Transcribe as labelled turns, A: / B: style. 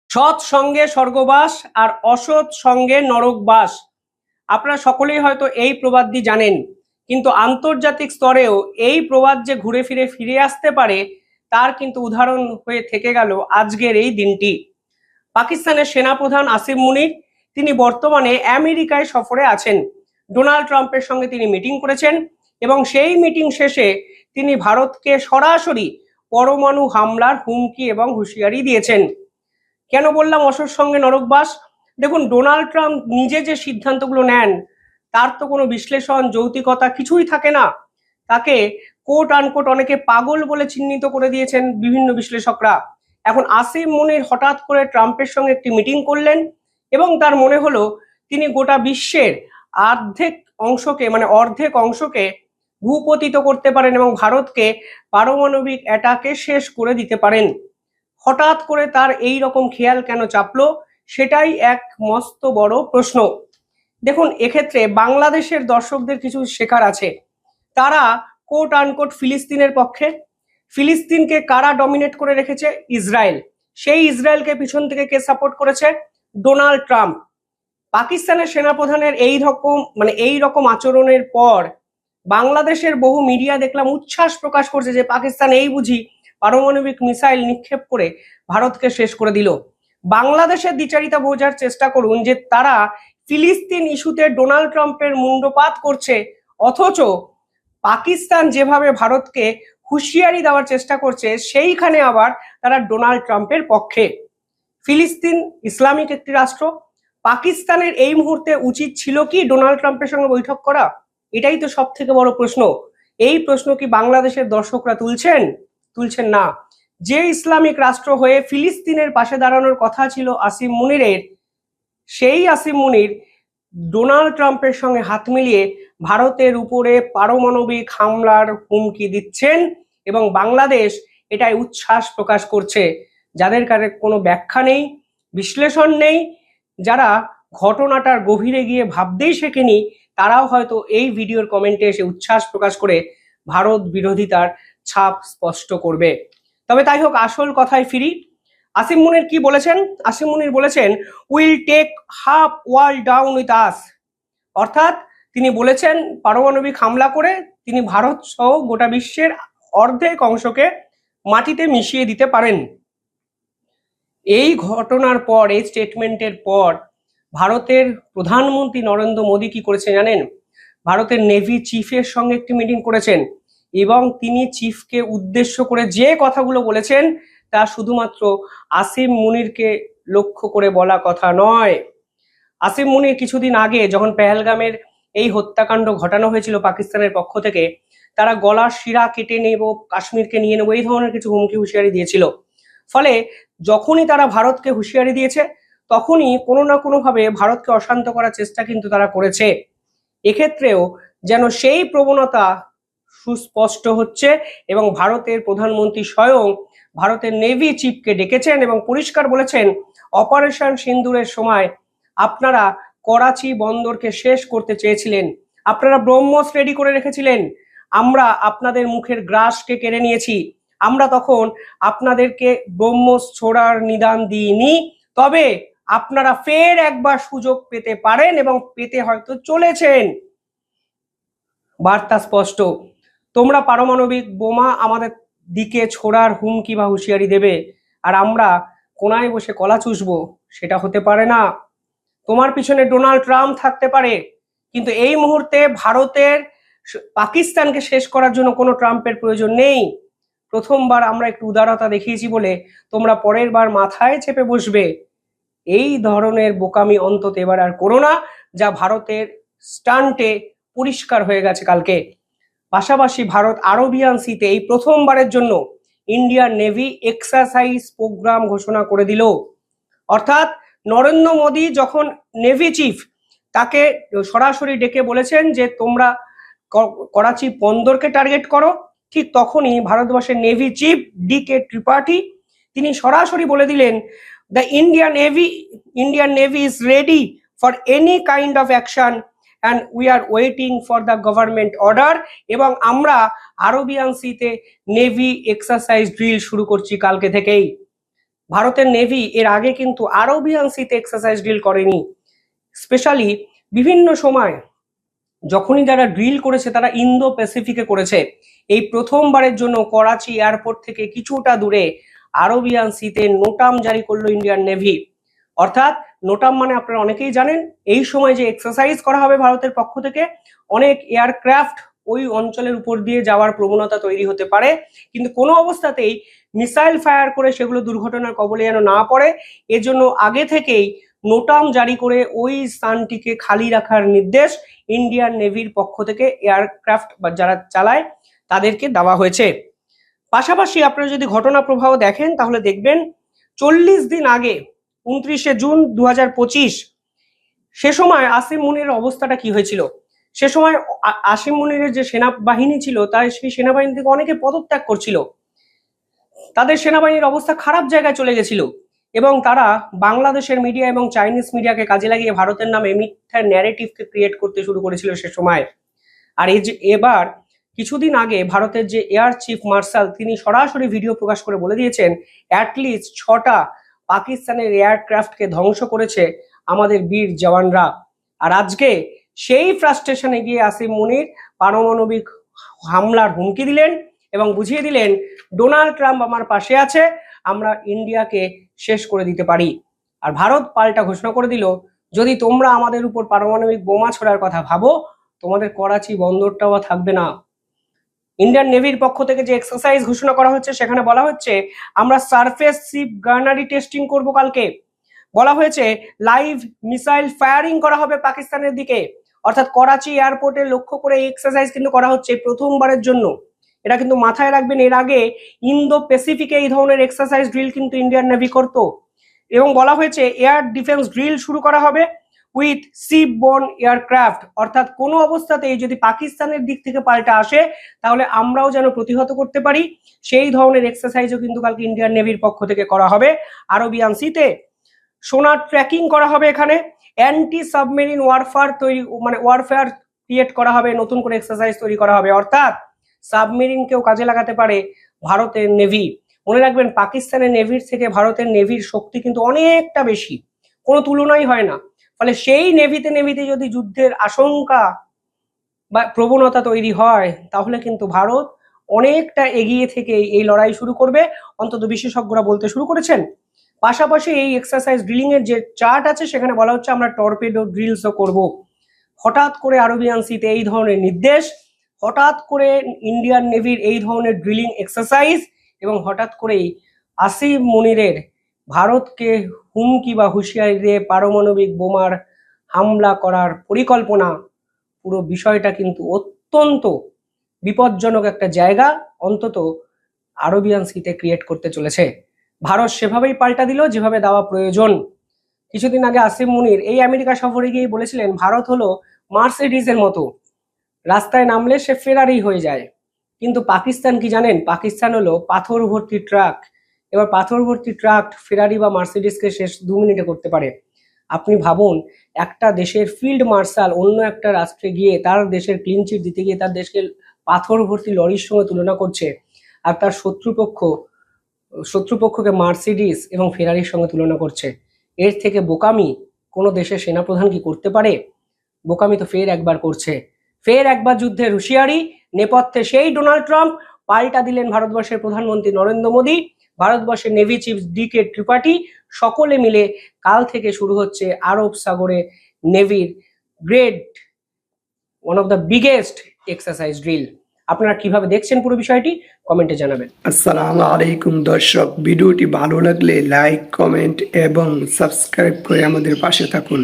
A: সৎ সঙ্গে স্বর্গবাস আর অসৎ সঙ্গে নরকবাস। আপনারা সকলেই হয়তো এই প্রবাদটি জানেন, কিন্তু আন্তর্জাতিক স্তরেও এই প্রবাদ যে ঘুরে ফিরে ফিরে আসতে পারে তার কিন্তু উদাহরণ হয়ে থেকে গেল আজকের এই দিনটি। পাকিস্তানের সেনাপ্রধান আসিম মুনির তিনি বর্তমানে আমেরিকায় সফরে আছেন। ডোনাল্ড ট্রাম্পের সঙ্গে তিনি মিটিং করেছেন এবং সেই মিটিং শেষে তিনি ভারতকে সরাসরি পরমাণু হামলার হুমকি এবং হুঁশিয়ারি দিয়েছেন। কেন বললাম অসৎ সঙ্গে নরকবাস? দেখুন, ডোনাল্ড ট্রাম্প নিজে যে সিদ্ধান্তগুলো নেন তার তো কোনো বিশ্লেষণ, যৌক্তিকতা কিছুই থাকে না। তাকে কোট আনকোট অনেকে পাগল বলে চিহ্নিত করে দিয়েছেন বিভিন্ন বিশ্লেষকরা। এখন আসিম মুনির হঠাৎ করে ট্রাম্পের সঙ্গে একটি মিটিং করলেন এবং তার মনে হলো তিনি গোটা বিশ্বের অর্ধেক অংশকে ভূপতিত করতে পারেন এবং ভারতকে পারমাণবিক অ্যাটাকে শেষ করে দিতে পারেন। হঠাৎ করে তার এই রকম খেয়াল কেন চাপলো, সেটাই এক মস্ত বড় প্রশ্ন। দেখুন, এক্ষেত্রে বাংলাদেশের দর্শকদের কিছু শেখার আছে। তারা কোট আনকোট ফিলিস্তিনের পক্ষে। ফিলিস্তিনকে কারা ডমিনেট করে রেখেছে? ইসরায়েল। সেই ইসরায়েলকে পিছন থেকে কে সাপোর্ট করেছে? Donald Trump. পাকিস্তানের সেনাপ্রধানের এই রকম আচরণের পর বাংলাদেশের বহু মিডিয়া দেখলাম উচ্ছ্বাস প্রকাশ করছে যে পাকিস্তান এই বুঝি পারমাণবিক মিসাইল নিক্ষেপ করে ভারতকে শেষ করে দিল। বাংলাদেশের দ্বিচারিতা বোঝার চেষ্টা করুন যে তারা ফিলিস্তিন ইস্যুতে ডোনাল্ড ট্রাম্পের মুন্ডপাত করছে, অথচ পাকিস্তান যেভাবে ভারতকে হুঁশিয়ারি দেওয়ার চেষ্টা করছে সেইখানে আবার তারা ডোনাল্ড ট্রাম্পের পক্ষে। ফিলিস্তিন ইসলামিক একটি রাষ্ট্র। পাকিস্তানের এই মুহূর্তে উচিত ছিল কি ডোনাল্ড ট্রাম্পের সঙ্গে বৈঠক করা? এটাই তো সব থেকে বড় প্রশ্ন। এই প্রশ্ন কি বাংলাদেশের দর্শকরা তুলছেন না। যে ইসলামিক রাষ্ট্র হয়ে ফিলিস্তিনের পাশে দাঁড়ানোর কথা ছিল আসিম মুনিরের, সেই আসিম মুনির ডোনাল্ড ট্রাম্পের সঙ্গে হাত মিলিয়ে ভারতের উপরে পারমাণবিক হামলার হুমকি দিচ্ছেন এবং বাংলাদেশ এটাই উচ্ছ্বাস প্রকাশ করছে। যাদের কাছে কোনো ব্যাখ্যা নেই, বিশ্লেষণ নেই, যারা ঘটনাটার গভীরে গিয়ে ভাবতেই শেখেনি, তারাও হয়তো এই ভিডিওর কমেন্টে এসে উচ্ছ্বাস প্রকাশ করে ভারত বিরোধিতার ছাপ স্পষ্ট করবে। তবে তাই হোক, আসল কথায় ফিরি। আসিম মুনির কি বলেছেন? আসিম মুনির বলেছেন, will take half world down with us. অর্থাৎ তিনি বলেছেন পারমাণবিক হামলা করে তিনি ভারত সহ গোটা বিশ্বের অর্ধেক অংশকে মাটিতে মিশিয়ে দিতে পারেন। এই ঘটনার পর, এই স্টেটমেন্টের পর ভারতের প্রধানমন্ত্রী নরেন্দ্র মোদী কি করেছে জানেন? ভারতের নেভি চিফের সঙ্গে একটি মিটিং করেছেন এবং তিনি চিফকে উদ্দেশ্য করে যে কথাগুলো বলেছেন তা শুধুমাত্র আসিম মুনিরকে লক্ষ্য করে বলা কথা নয়। আসিম মুনির কিছুদিন আগে যখন পেহেলগামের এই হত্যাকাণ্ড ঘটানো হয়েছিল পাকিস্তানের পক্ষ থেকে, তারা গলার শিরা কেটে নেব, কাশ্মীরকে নিয়ে নেব, এই ধরনের কিছু হুমকি হুঁশিয়ারি দিয়েছিল। ফলে যখনই তারা ভারতকে হুঁশিয়ারি দিয়েছে তখনই কোনো না কোনোভাবে ভারতকে অশান্ত করার চেষ্টা কিন্তু তারা করেছে। এক্ষেত্রেও যেন সেই প্রবণতা সুস্পষ্ট হচ্ছে এবং ভারতের প্রধানমন্ত্রী স্বয়ং ভারতের নেভি চিফকে ডেকেছেন এবং পরিষ্কার বলেছেন, অপারেশন সিন্দুরের সময় আপনারা করাচি বন্দরকে শেষ করতে চেয়েছিলেন, আপনারা ব্রহ্মস রেডি করে রেখেছিলেন, আমরা আপনাদের মুখের গ্রাসকে কেড়ে নিয়েছি, আমরা তখন আপনাদেরকে ব্রহ্মস ছোড়ার নিদান দিইনি, তবে আপনারা ফের একবার সুযোগ পেতে পারেন এবং পেতে হয়তো চলেছেন। বার্তা স্পষ্ট, তোমরা পারমাণবিক বোমা আমাদের দিকে ছোড়ার হুমকি বা হুঁশিয়ারি দেবে আর আমরা কোনায় বসে কলা চুষবো, সেটা হতে পারে না। তোমার পিছনে ডোনাল্ড ট্রাম্প থাকতে পারে, কিন্তু এই মুহূর্তে ভারতের পাকিস্তানকে শেষ করার জন্য কোনো ট্রাম্পের প্রয়োজন নেই। প্রথমবার আমরা একটু উদারতা দেখিয়েছি বলে তোমরা পরের বার মাথায় চেপে বসবে। এই ধরনের বোকামি অন্তত এবার আর করো না, যা ভারতের স্টান্টে পরিষ্কার হয়ে গেছে কালকে। পাশাপাশি ভারত আরবিয়ান সিতে এই প্রথমবারের জন্য ইন্ডিয়ান নেভি এক্সারসাইজ প্রোগ্রাম ঘোষণা করে দিল। অর্থাৎ নরেন্দ্র মোদী যখন নেভি চিফ তাকে সরাসরি ডেকে বলেছেন যে তোমরা করাচি বন্দরকে টার্গেট করো, ঠিক তখনই ভারতবর্ষের নেভি চিফ ডি.কে ত্রিপাঠী তিনি সরাসরি বলে দিলেন, the Indian navy is ready for any kind of action and we are waiting for the government order, এবং আমরা আরবিয়ান সিতে নেভি এক্সারসাইজ ড্রিল শুরু করছি কালকে থেকেই। ভারতের নেভি এর আগে কিন্তু আরবিয়ান সিতে এক্সারসাইজ ড্রিল করেনি। স্পেশালি বিভিন্ন সময় যখনই যারা ড্রিল করেছে তারা ইন্দো প্যাসিফিকে করেছে। এই প্রথমবারের জন্য করাচি এয়ারপোর্ট থেকে কিছুটা দূরে আরবিয়ান সিতে নোটাম জারি করলো ইন্ডিয়ান নেভি। অর্থাৎ নোটাম মানে আপনারা অনেকেই জানেন, এই সময় যে এক্সারসাইজ করা হবে ভারতের পক্ষ থেকে, অনেক এয়ারক্রাফট ওই অঞ্চলের উপর দিয়ে যাওয়ার প্রবণতা তৈরি হতে পারে, কিন্তু কোনো অবস্থাতেই মিসাইল ফায়ার করে সেগুলো দুর্ঘটনার কবলে যেন না পড়ে, এজন্য আগে থেকেই নোটাম জারি করে ওই স্থানটিকে খালি রাখার নির্দেশ ইন্ডিয়ান নেভির পক্ষ থেকে এয়ারক্রাফট বা যারা চালায় তাদেরকে দেওয়া হয়েছে। পাশাপাশি আপনারা যদি ঘটনা প্রবাহ দেখেন তাহলে দেখবেন 40 দিন আগে 29শে জুন 2025 সে সময় আসিম মুনিরের অবস্থাটা কি হয়েছিল। সে সময় আসিম মুনিরের যে সেনাবাহিনী ছিল তাই সেই সেনাবাহিনী থেকে অনেকে পদত্যাগ করছিল, তাদের সেনাবাহিনীর অবস্থা খারাপ জায়গায় চলে গেছিল এবং তারা বাংলাদেশের মিডিয়া এবং চাইনিজ মিডিয়াকে কাজে লাগিয়ে ভারতের নামে মিথ্যা ন্যারেটিভকে ক্রিয়েট করতে শুরু করেছিল সে সময়। আর এই যে এবার কিছুদিন আগে ভারতের যে এয়ার চিফ মার্শাল তিনি সরাসরি ভিডিও প্রকাশ করে বলে দিয়েছেন অ্যাটলিস্ট 6টা পাকিস্তানের এয়ারক্রাফটকে ধ্বংস করেছে আমাদের বীর জওয়ানরা। আর আজকে সেই ফ্রাস্ট্রেশনে গিয়ে আসিম মুনির পারমাণবিক হামলার হুমকি দিলেন এবং বুঝিয়ে দিলেন ডোনাল্ড ট্রাম্প আমার পাশে আছে, আমরা ইন্ডিয়াকে শেষ করে দিতে পারি। আর ভারত পাল্টা ঘোষণা করে দিল যদি তোমরা আমাদের উপর পারমাণবিক বোমা ছোড়ার কথা ভাবো তোমাদের করাচি বন্দরটাও থাকবে না। ইন্ডিয়ান নেভির পক্ষ থেকে যে এক্সারসাইজ ঘোষণা করা হচ্ছে সেখানে বলা হচ্ছে আমরা সারফেস শিপ গার্নারি টেস্টিং করব কালকে। বলা হয়েছে লাইভ মিসাইল ফায়ারিং করা হবে পাকিস্তানের দিকে, অর্থাৎ করাচি এয়ারপোর্টে লক্ষ্য করে এই এক্সারসাইজ কিন্তু করা হচ্ছে প্রথমবারের জন্য। এটা কিন্তু মাথায় রাখবেন, এর আগে ইন্দো প্যাসিফিকে এই ধরনের এক্সারসাইজ ড্রিল কিন্তু ইন্ডিয়ান নেভি করত। এবং বলা হয়েছে এয়ার ডিফেন্স ড্রিল শুরু করা হবে উইথ শিপ বোর্ন এয়ারক্রাফট, অর্থাৎ কোনো অবস্থাতেই যদি পাকিস্তানের দিক থেকে পাল্টা আসে তাহলে আমরাও যেন প্রতিহত করতে পারি সেই ধরনের এক্সারসাইজও কিন্তু কালকে ইন্ডিয়ান নেভির পক্ষ থেকে করা হবে আরবিয়ান সিতে। সোনার ট্র্যাকিং করা হবে এখানে, অ্যান্টি সাবমেরিন ওয়ারফেয়ার তৈরি মানে ওয়ারফেয়ার ক্রিয়েট করা হবে, নতুন করে এক্সারসাইজ তৈরি করা হবে, অর্থাৎ সাবমেরিনকেও কাজে লাগাতে পারে ভারতের নেভি। মনে রাখবেন পাকিস্তানের নেভির থেকে ভারতের নেভির শক্তি কিন্তু অনেকটা বেশি, কোনো তুলনাই হয় না। ফলে সেই নেভিতে যদি যুদ্ধের আশঙ্কা বা প্রবণতা তৈরি হয় তাহলে কিন্তু ভারত অনেকটা এগিয়ে থেকে এই লড়াই শুরু করবে, অন্তত বিশেষজ্ঞরা বলতে শুরু করেছেন। পাশাপাশি এই এক্সারসাইজ ড্রিলিং এর যে চার্ট আছে সেখানে বলা হচ্ছে আমরা টর্পেডো ড্রিলসও করব। হঠাৎ করে আরবিয়ান সিতে এই ধরনের নির্দেশ, হঠাৎ করে ইন্ডিয়ান নেভির এই ধরনের ড্রিলিং এক্সারসাইজ এবং হঠাৎ করেই আসিম মুনিরের ভারতকে হুমকি বা হুঁশিয়ারি দিয়ে পারমাণবিক বোমার হামলা করার পরিকল্পনা, পুরো বিষয়টা কিন্তু অত্যন্ত বিপজ্জনক একটা জায়গা অন্তত আরবিয়ান সিতে ক্রিয়েট করতে চলেছে। ভারত সেভাবেই পাল্টা দিল যেভাবে দেওয়া প্রয়োজন। কিছুদিন আগে আসিম মুনির এই আমেরিকা সফরে গিয়ে বলেছিলেন ভারত হলো মার্সিডিজের মতো, রাস্তায় নামলে সে ফেরারি হয়ে যায়। কিন্তু পাকিস্তান কি জানেন, পাকিস্তান হলো পাথর ভর্তি ট্রাক। এবার পাথর ভর্তি ট্রাক ফেরারি বা মার্সিডিজকে শেষ 2 মিনিটে করতে পারে। আপনি ভাবুন একটা দেশের ফিল্ড মার্শাল অন্য একটা রাষ্ট্রে গিয়ে তার দেশের ক্লিন চিট দিতে গিয়ে তার দেশকে পাথর ভর্তি লরির সঙ্গে তুলনা করছে, আর তার শত্রুপক্ষকে মার্সিডিজ এবং ফেরারির সঙ্গে তুলনা করছে। এর থেকে বোকামি কোনো দেশের সেনাপ্রধান কি করতে পারে? বোকামি তো ফের একবার করছে, ফের একবার যুদ্ধের হুঁশিয়ারি। নেপথ্যে সেই ডোনাল্ড ট্রাম্প, পাল্টা দিলেন ভারতবর্ষের প্রধানমন্ত্রী নরেন্দ্র মোদী, ভারতবর্ষের নেভি চিফ ডি.কে ত্রিপাঠী, সকলে মিলে কাল থেকে শুরু হচ্ছে আরব সাগরে নেভির great one of the biggest exercise drill. আপনারা কিভাবে দেখছেন পুরো বিষয়টি কমেন্টে জানাবেন।
B: আসসালামু আলাইকুম দর্শক, ভিডিওটি ভালো লাগলে লাইক, কমেন্ট এবং সাবস্ক্রাইব করে আমাদের পাশে থাকুন।